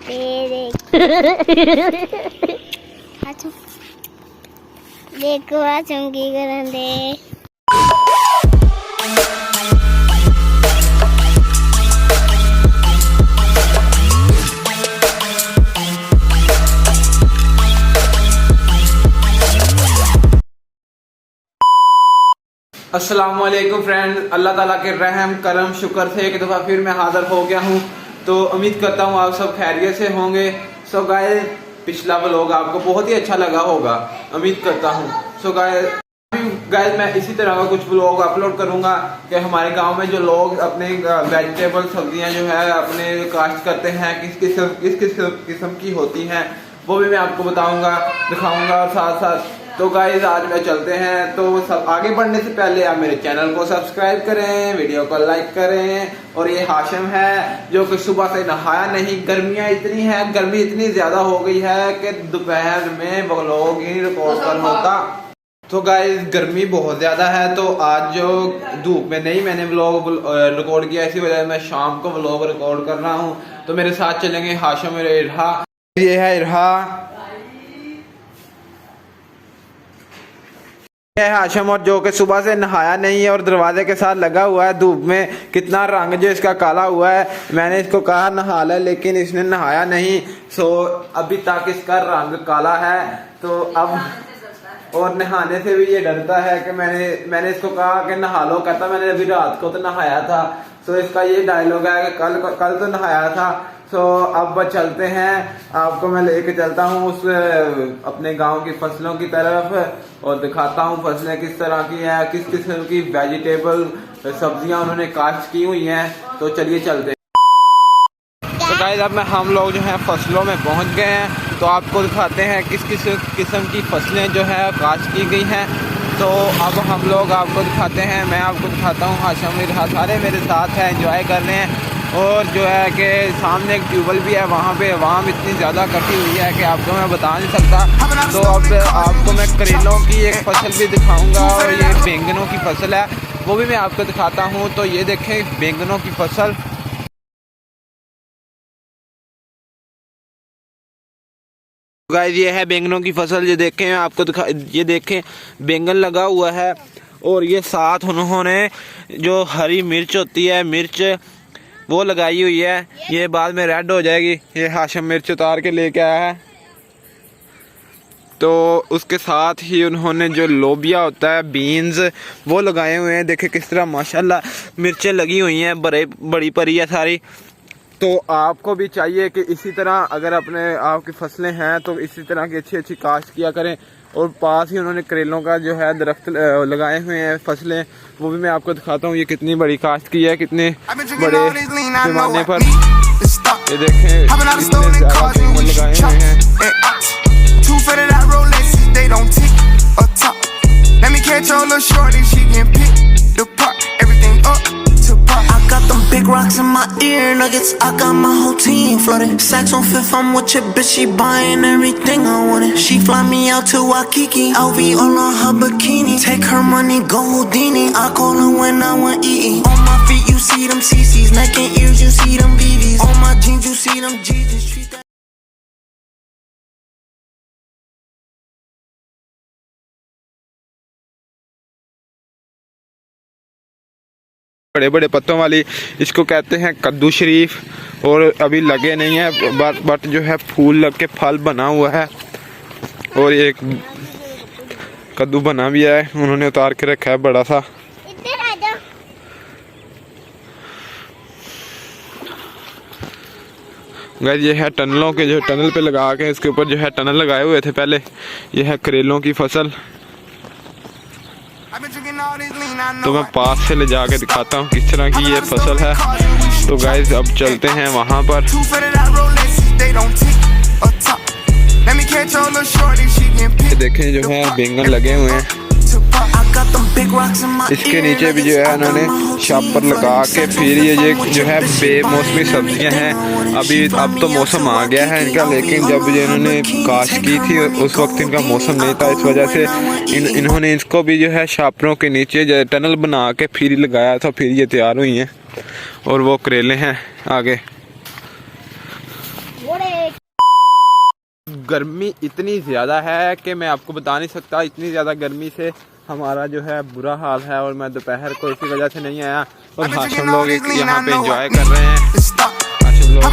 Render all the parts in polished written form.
देखो चमकी करन दे। अस्सलामुअलैकुम फ्रेंड्स, अल्लाह ताला के रहम करम शुक्र से एक दफ़ा फिर मैं हाज़िर हो गया हूँ। तो उम्मीद करता हूँ आप सब खैरियत से होंगे। सो गाइस, पिछला व्लॉग आपको बहुत ही अच्छा लगा होगा, उम्मीद करता हूँ। सो गाइस मैं इसी तरह का कुछ व्लॉग अपलोड करूँगा कि हमारे गांव में जो लोग अपने वेजिटेबल सब्जियाँ जो है अपने काश्त करते हैं किस किस्म की होती हैं, वो भी मैं आपको बताऊँगा, दिखाऊँगा। और साथ साथ तो गाइस आज में चलते हैं। तो सब आगे बढ़ने से पहले आप मेरे चैनल को सब्सक्राइब करें, वीडियो को लाइक करें। और ये हाशिम है जो कि सुबह से नहाया नहीं। गर्मियाँ इतनी हैं, गर्मी इतनी ज़्यादा हो गई है कि दोपहर में व्लॉग ही रिकॉर्ड कर होता। तो गाइस गर्मी बहुत ज़्यादा है, तो आज जो धूप में नहीं मैंने व्लॉग रिकॉर्ड किया, इसी वजह से मैं शाम को व्लॉग रिकॉर्ड कर रहा हूँ। तो मेरे साथ चलेंगे हाशिम और इरहा। ये है इरहा, है हाशिम, और जो कि सुबह से नहाया नहीं है और दरवाजे के साथ लगा हुआ है धूप में। कितना रंग जो इसका काला हुआ है। मैंने इसको कहा नहा ले, लेकिन इसने नहाया नहीं। सो अभी तक इसका रंग काला है। तो अब और नहाने से भी ये डरता है कि मैंने इसको कहा कि नहा लो, कहता मैंने अभी रात को तो नहाया था। सो इसका ये डायलॉग है कि कल तो नहाया था। सो अब चलते हैं, आपको मैं लेके चलता हूँ उस अपने गांव की फसलों की तरफ और दिखाता हूँ फसलें किस तरह की है, किस किस्म की वेजिटेबल सब्जियां उन्होंने काश्त की हुई हैं। तो चलिए चलते हैं। तो गाइस अब हम लोग जो है फसलों में पहुंच गए हैं। तो आपको दिखाते हैं किस किस्म की फसलें जो है काश्त की गई हैं। तो अब हम लोग आपको दिखाते हैं, मैं आपको दिखाता हूँ। हाशिम इरहा सारे मेरे साथ हैं, एंजॉय कर रहे हैं। और जो है कि सामने एक ट्यूबवेल भी है, वहाँ पे आवाम इतनी ज़्यादा इकट्ठी हुई है कि आपको मैं बता नहीं सकता। तो अब आपको मैं करेलों की एक फसल भी दिखाऊंगा और ये बैंगनों की फसल है, वो भी मैं आपको दिखाता हूँ। तो ये देखें बैंगनों की फसल। गाइस ये है बैंगनों की फसल, ये देखें आपको ये देखें बैंगन लगा हुआ है। और ये साथ उन्होंने जो हरी मिर्च होती है, मिर्च वो लगाई हुई है। ये बाद में रेड हो जाएगी। ये हाशिम मिर्च उतार के लेके आया है। तो उसके साथ ही उन्होंने जो लोबिया होता है, बीन्स, वो लगाए हुए हैं। देखे किस तरह माशाल्लाह मिर्चें लगी हुई हैं, बड़ी परी है सारी। तो आपको भी चाहिए कि इसी तरह अगर आपकी फसलें हैं तो इसी तरह की अच्छी अच्छी काश्त किया करें। और पास ही उन्होंने करेलों का जो है दरख्त लगाए हुए हैं फसलें, वो भी मैं आपको दिखाता हूँ। ये कितनी बड़ी काश्त की है, कितने बड़े पैमाने पर। ये देखें इतने ज़्यादा बैंगन लगाए हुए हैं। Big rocks in my ear nuggets, I got my whole team flooded. Saks on Fifth, I'm with your bitch, she buying everything I wanted. She fly me out to Waikiki, LV all on her bikini. Take her money, go Houdini, I call her when I want eating. On my feet you see them CC's, neck and ears you see them BV's. On my jeans you see them Jesus. Treat that बड़े बड़े पत्तों वाली, इसको कहते हैं कद्दू शरीफ। और अभी लगे नहीं है, बट जो है फूल लग के फल बना हुआ है। और एक कद्दू बना भी है, उन्होंने उतार के रखा है बड़ा सा। गाइस ये है टनलों के, जो टनल पे लगा के इसके ऊपर जो है टनल लगाए हुए थे पहले। ये है करेलों की फसल। तो मैं पास से ले जाके दिखाता हूँ किस तरह की ये फसल है। तो गाइस अब चलते हैं वहाँ पर। ये देखें जो है बैंगन लगे हुए हैं। इसके नीचे भी जो है उन्होंने शापर लगा के फिर ये जो है बेमौसमी सब्जियां हैं। अब तो मौसम आ गया है इनका, लेकिन जब ये इन्होंने काश्त की थी उस वक्त इनका मौसम नहीं था। इस वजह से इन्होंने इसको भी जो है शापरों के नीचे जो टनल बना के फिर लगाया था, फिर ये तैयार हुई हैं। और वो करेले हैं आगे। गर्मी इतनी ज़्यादा है कि मैं आपको बता नहीं सकता। इतनी ज़्यादा गर्मी से हमारा जो है बुरा हाल है, और मैं दोपहर को इसी वजह से नहीं आया। और हाशिम लोग यहाँ पे एंजॉय कर रहे हैं। हाशिम लोग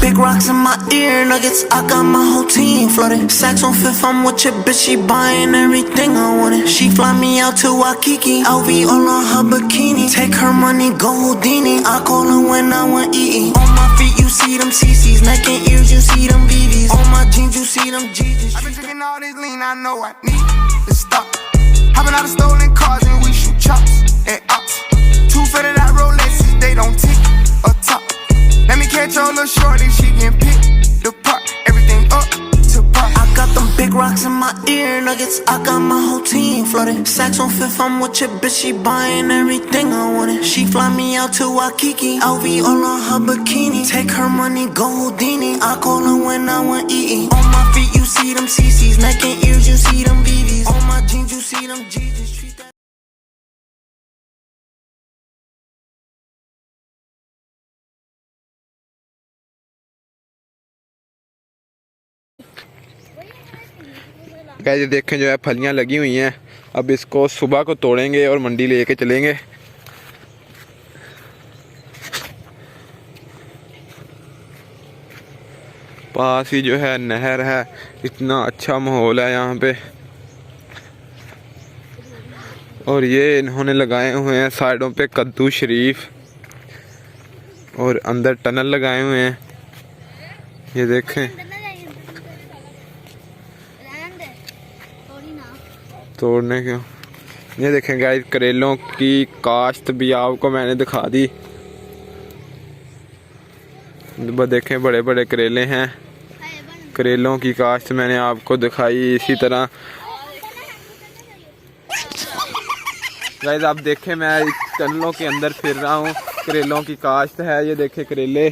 big rocks in my ear nuggets. I got my whole team flooded. Saks on Fifth, I'm with your bitch. She buying everything I wanted. She fly me out to Waikiki. LV all on her bikini. Take her money, go Houdini. I call her when I want eating. On my feet, you see them CCs. Neck and ears, you see them BVs. On my jeans, you see them GGs. I've been drinking all this lean, I know I need to stop. Hopping out of stolen cars and we shoot chops and ops. Two fitted out Rolexes, they don't tick or top. Let me catch your little shorty, she can pick the part, everything up to par. I got them big rocks in my ear nuggets. I got my whole team flooded. Saks on Fifth, I'm with your bitch. She buying everything I wanted. She fly me out to Waikiki. LV all on her bikini. Take her money, go Houdini. I call her when I want eating. On my feet, you see them CCs. Neck and ears, you see them BVs. On my jeans, you see them GGs. Treat that. Guys देखें जो है फलियां लगी हुई हैं। अब इसको सुबह को तोड़ेंगे और मंडी लेके चलेंगे। पास ही जो है नहर है। इतना अच्छा माहौल है यहाँ पे। और ये इन्होंने लगाए हुए हैं साइडों पे कद्दू शरीफ, और अंदर टनल लगाए हुए हैं। ये देखें, तोड़ने क्यों। ये देखें गाइस, करेलों की काश्त भी आपको मैंने दिखा दी। देखें बड़े बड़े करेले हैं। करेलों की काश्त मैंने आपको दिखाई। इसी तरह गाइस आप देखें, मैं टनलों के अंदर फिर रहा हूँ। करेलों की काश्त है। ये देखें करेले।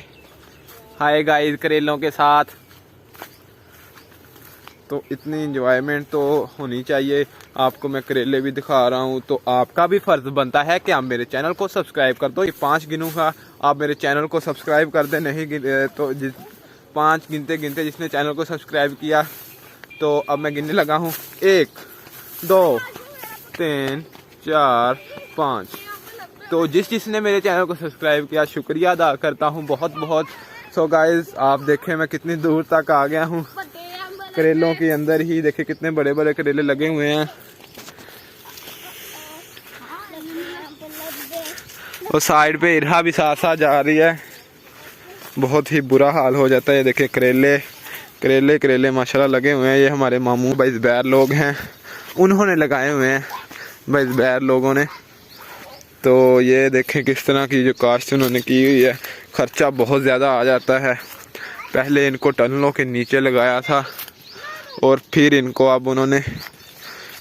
हाय गाइस, करेलों के साथ तो इतनी इंजॉयमेंट तो होनी चाहिए। आपको मैं करेले भी दिखा रहा हूँ, तो आपका भी फ़र्ज़ बनता है कि आप मेरे चैनल को सब्सक्राइब कर दो। ये 5 गिनूंगा, आप मेरे चैनल को सब्सक्राइब कर दे। नहीं तो 5 गिनते गिनते जिसने चैनल को सब्सक्राइब किया, तो अब मैं गिनने लगा हूँ। 1 2 3 4 5। तो जिसने मेरे चैनल को सब्सक्राइब किया, शुक्रिया अदा करता हूँ बहुत बहुत। सो गाइस आप देखें मैं कितनी दूर तक आ गया हूँ। करेलों के अंदर ही देखे कितने बड़े बड़े करेले लगे हुए हैं। और साइड पे इरहा भी साथ साथ जा रही है। बहुत ही बुरा हाल हो जाता है। देखे करेले माशाल्लाह लगे हुए हैं। ये हमारे मामू भाई ज़ुबैर लोग हैं, उन्होंने लगाए हुए हैं भाई ज़ुबैर लोगों ने। तो ये देखें किस तरह की जो काश्त उन्होंने की हुई है। ख़र्चा बहुत ज़्यादा आ जाता है। पहले इनको टनलों के नीचे लगाया था, और फिर इनको अब उन्होंने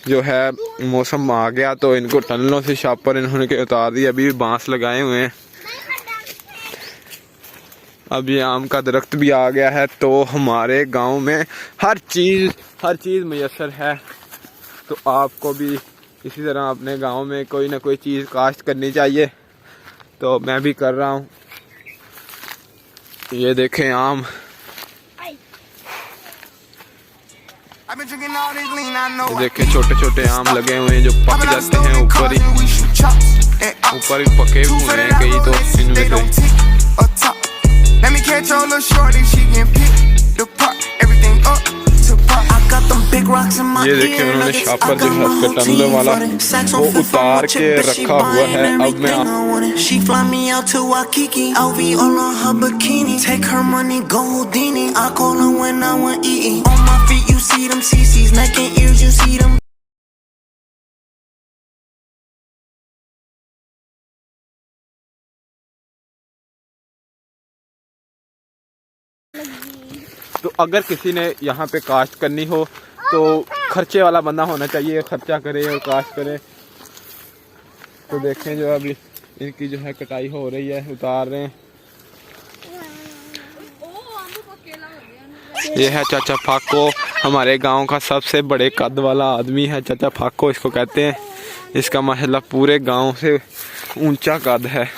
जो है मौसम आ गया तो इनको टनलों से शापर इन्होंने के उतार दिया। अभी भी बांस लगाए हुए हैं। अब ये आम का दरख्त भी आ गया है। तो हमारे गांव में हर चीज़ मुयस्सर है। तो आपको भी इसी तरह अपने गांव में कोई ना कोई चीज़ काश्त करनी चाहिए। तो मैं भी कर रहा हूँ। ये देखें आम। देखें छोटे छोटे आम लगे हुए हैं जो पक जाते हैं ऊपर ही पके हुए हैं कई। तो इनमें ये देखिए उन्होंने शापर जो है उसका टनल वाला वो उतार के रखा हुआ है। अब मैं तो अगर किसी ने यहाँ पे काश्त करनी हो तो खर्चे वाला बंदा होना चाहिए, खर्चा करे और काश्त करे। तो देखें जो अभी इनकी जो है कटाई हो रही है, उतार रहे हैं। ये है चाचा फाको हमारे गांव का सबसे बड़े कद वाला आदमी है, चाचा फाको इसको कहते हैं। इसका माशाल्लाह पूरे गांव से ऊंचा कद है।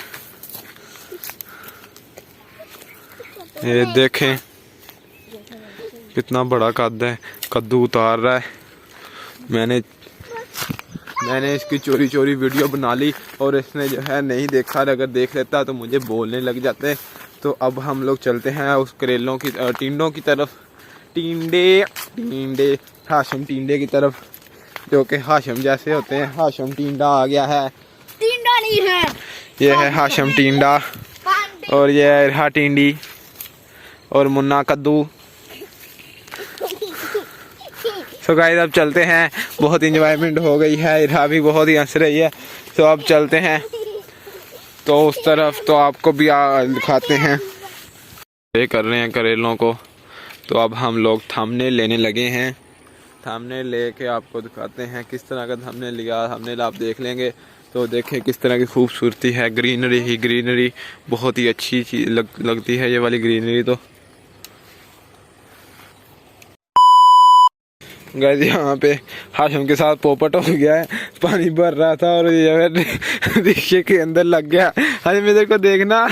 ये देखें कितना बड़ा कद है। कद्दू उतार रहा है। मैंने इसकी चोरी चोरी वीडियो बना ली और इसने जो है नहीं देखा। अगर देख लेता तो मुझे बोलने लग जाते। तो अब हम लोग चलते हैं उस करेलों की टिंडों की तरफ। टिंडे हाशम टिंडे की तरफ, जो कि हाशम जैसे होते हैं। हाशम टिंडा आ गया है। टिंडा नहीं है, ये है हाशम टिंडा और ये है इरहा टिंडी और मुन्ना कद्दू। सो गाइस अब चलते हैं। बहुत इंजॉयमेंट हो गई है। इरहा भी बहुत ही हंस रही है। तो अब चलते हैं तो उस तरफ, तो आपको भी दिखाते हैं। ये कर रहे हैं करेलों को। तो अब हम लोग थंबनेल लेने लगे हैं। थंबनेल लेके आपको दिखाते हैं किस तरह का थंबनेल लिया। थंबनेल आप देख लेंगे तो देखें किस तरह की खूबसूरती है। ग्रीनरी ही ग्रीनरी, बहुत ही अच्छी चीज लगती है ये वाली ग्रीनरी। तो गाइस यहाँ पे हाशम के साथ पोपट हो गया है। पानी भर रहा था और ये रिक्शे के अंदर लग गया। अरे मेरे को देखना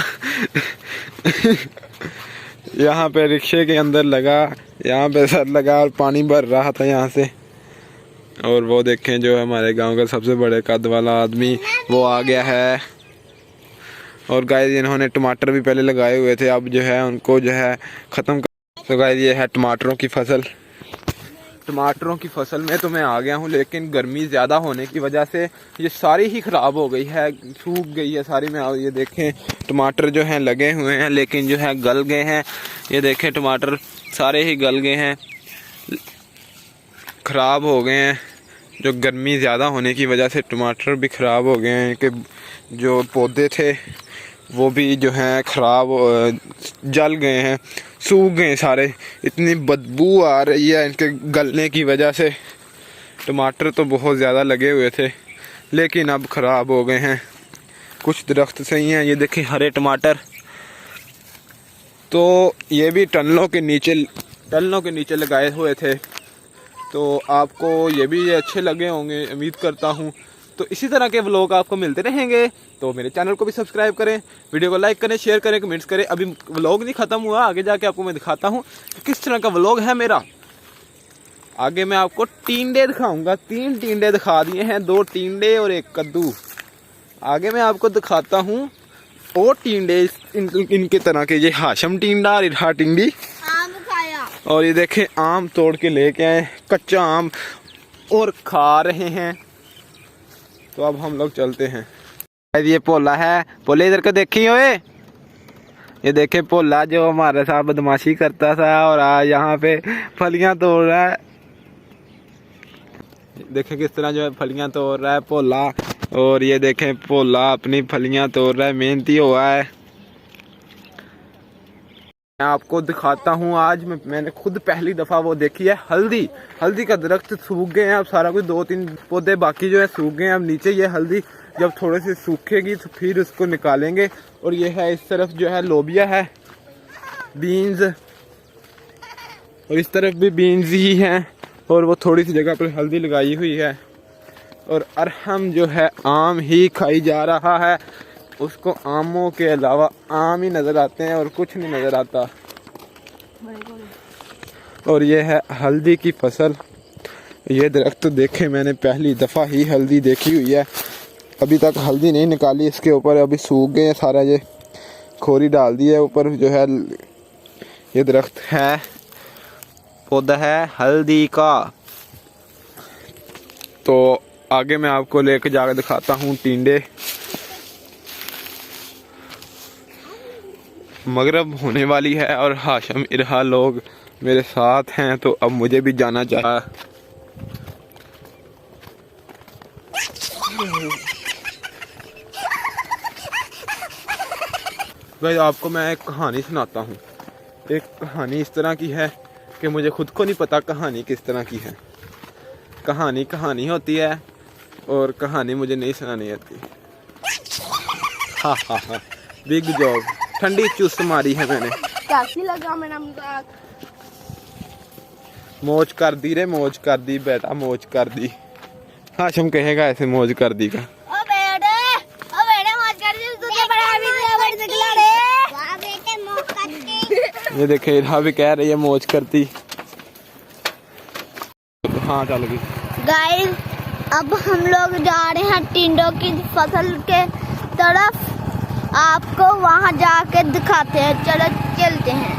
यहाँ पे रिक्शे के अंदर लगा, यहाँ पे सर लगा और पानी भर रहा था यहाँ से। और वो देखें जो हमारे गांव का सबसे बड़े कद वाला आदमी वो आ गया है। और गाइस इन्होंने टमाटर भी पहले लगाए हुए थे, अब जो है उनको जो है ख़त्म कर। तो गाइस ये है टमाटरों की फसल। टमाटरों की फसल में तो मैं आ गया हूँ, लेकिन गर्मी ज़्यादा होने की वजह से ये सारी ही ख़राब हो गई है, सूख गई है सारी में। ये देखें टमाटर जो हैं लगे हुए हैं लेकिन जो है गल गए हैं। ये देखें टमाटर सारे ही गल गए हैं, ख़राब हो गए हैं। जो गर्मी ज़्यादा होने की वजह से टमाटर भी ख़राब हो गए हैं कि जो पौधे थे वो भी जो हैं ख़राब जल गए हैं, सूख गए सारे। इतनी बदबू आ रही है इनके गलने की वजह से। टमाटर तो बहुत ज़्यादा लगे हुए थे लेकिन अब ख़राब हो गए हैं। कुछ दरख्त सही हैं। ये देखें हरे टमाटर। तो ये भी टनलों के नीचे लगाए हुए थे। तो आपको ये भी अच्छे लगे होंगे उम्मीद करता हूँ। तो इसी तरह के व्लॉग आपको मिलते रहेंगे। तो मेरे चैनल को भी सब्सक्राइब करें, वीडियो को लाइक करें, शेयर करें, कमेंट्स करें। अभी व्लॉग नहीं ख़त्म हुआ, आगे जाके आपको मैं दिखाता हूँ कि किस तरह का व्लॉग है मेरा। आगे मैं आपको टिंडे दिखाऊंगा। 3 टिंडे दिखा दिए हैं, 2 टिंडे और 1 कद्दू। आगे मैं आपको दिखाता हूँ और टिंडे इनके तरह के। ये हाशम टिंडा और इरहा टिंडी। आम खाया और ये देखें आम तोड़ के लेके आए, कच्चा आम, और खा रहे हैं। तो अब हम लोग चलते हैं। ये भोला है। भोले इधर को देखी ओए। ये देखे भोला जो हमारे साथ बदमाशी करता था और आज यहाँ पे फलियां तोड़ रहा है। देखें किस तरह जो है फलियां तोड़ रहा है भोला। और ये देखें भोला अपनी फलियां तोड़ रहा है, मेहनती हुआ है। मैं आपको दिखाता हूँ। आज मैंने खुद पहली दफ़ा वो देखी है हल्दी का दरख्त सूख गए हैं। अब सारा कुछ 2-3 पौधे बाकी जो है सूख गए हैं। अब नीचे ये हल्दी जब थोड़े से सूखेगी तो फिर उसको निकालेंगे। और ये है इस तरफ जो है लोबिया है, बीन्स, और इस तरफ भी बीन्स ही हैं। और वो थोड़ी सी जगह पर हल्दी लगाई हुई है। और अरहम जो है आम ही खाई जा रहा है। उसको आमों के अलावा आम ही नज़र आते हैं और कुछ नहीं नज़र आता। और ये है हल्दी की फसल। ये दरख्त तो देखे मैंने पहली दफ़ा ही हल्दी देखी हुई है। अभी तक हल्दी नहीं निकाली इसके ऊपर, अभी सूख गए हैं सारा। ये खोरी डाल दी है ऊपर। जो है ये दरख्त है, पौधा है हल्दी का। तो आगे मैं आपको लेके जाकर दिखाता हूँ टिंडे। मगरब होने वाली है और हाशम इरहा लोग मेरे साथ हैं। तो अब मुझे भी जाना चाहिए। भाई आपको मैं एक कहानी सुनाता हूँ। एक कहानी इस तरह की है कि मुझे खुद को नहीं पता कहानी किस तरह की है। कहानी होती है और कहानी मुझे नहीं सुनानी आती। हा हा हा, बिग जॉब। ठंडी चुस्त मारी है मैंने। कैसी लगा मेरा मजाक? मौज कर दी रे, मौज कर दी बेटा, मौज कर दी। हाशिम कहेगा ऐसे मौज कर दी का। ओ बेटे मौज कर दी, तुझे बड़ा अभी से बड़ी निकला रे। वाह बेटे मौज करती। ये देखे इरहा भी कह रही है मौज करती। हाँ चल गई। गाइस अब हम लोग जा रहे हैं टिंडों की फसल के तरफ, आपको वहां जाके दिखाते हैं। चलो चलते हैं।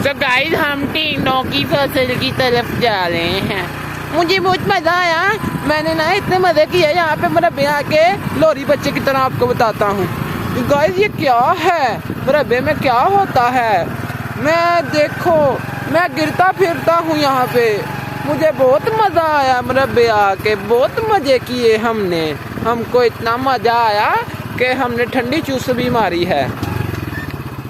तो गाइस हम टिंडों की फसल की तरफ जा रहे हैं। मुझे बहुत मजा आया, मैंने ना इतने मजे किए यहाँ पे मुरब्बे आके लोरी बच्चे की तरह आपको बताता हूँ। गाइस ये क्या है, मुरब्बे में क्या होता है, मैं देखो मैं गिरता फिरता हूँ यहाँ पे। मुझे बहुत मजा आया मुरब्बे आके, बहुत मजे किए हमने। हमको इतना मजा आया कि हमने ठंडी चूस भी मारी है।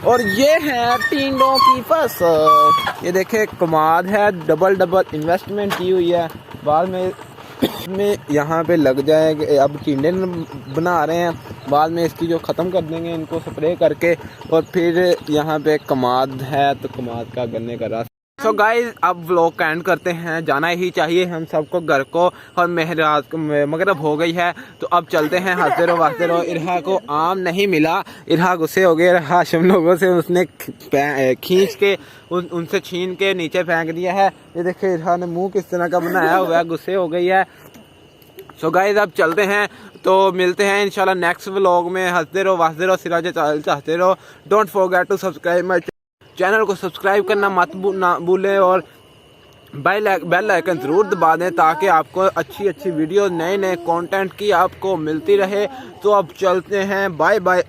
और ये है टिंडों की फसल। ये देखे कमाद है, डबल इन्वेस्टमेंट की हुई है, बाद में यहाँ पे लग जाएंगे। अब टिंडे बना रहे हैं, बाद में इसकी जो ख़त्म कर देंगे इनको स्प्रे करके, और फिर यहाँ पे कमाद है तो कमाद का गन्ने का रस। सो गाइज अब व्लॉग का एंड करते हैं, जाना ही चाहिए हम सबको घर को, और महरात मगरब हो गई है तो अब चलते हैं। हंसते रहो। इरहा को आम नहीं मिला, इरहा गुस्से हो गए हाशिम लोगों से, उसने खींच के उनसे छीन के नीचे फेंक दिया है। ये देखिए इरहा ने मुंह किस तरह का बनाया हुआ है, गुस्से हो गई है। सो गाइज अब चलते हैं, तो मिलते हैं इंशाल्लाह नेक्स्ट व्लॉग में। हंसते रहो, सिराज चाहते रहो। Don't forget to subscribe my channel को सब्सक्राइब करना मत भूलें, और बेल आइकन ज़रूर दबा दें ताकि आपको अच्छी वीडियो नए कंटेंट की आपको मिलती रहे। तो अब चलते हैं, बाय बाय।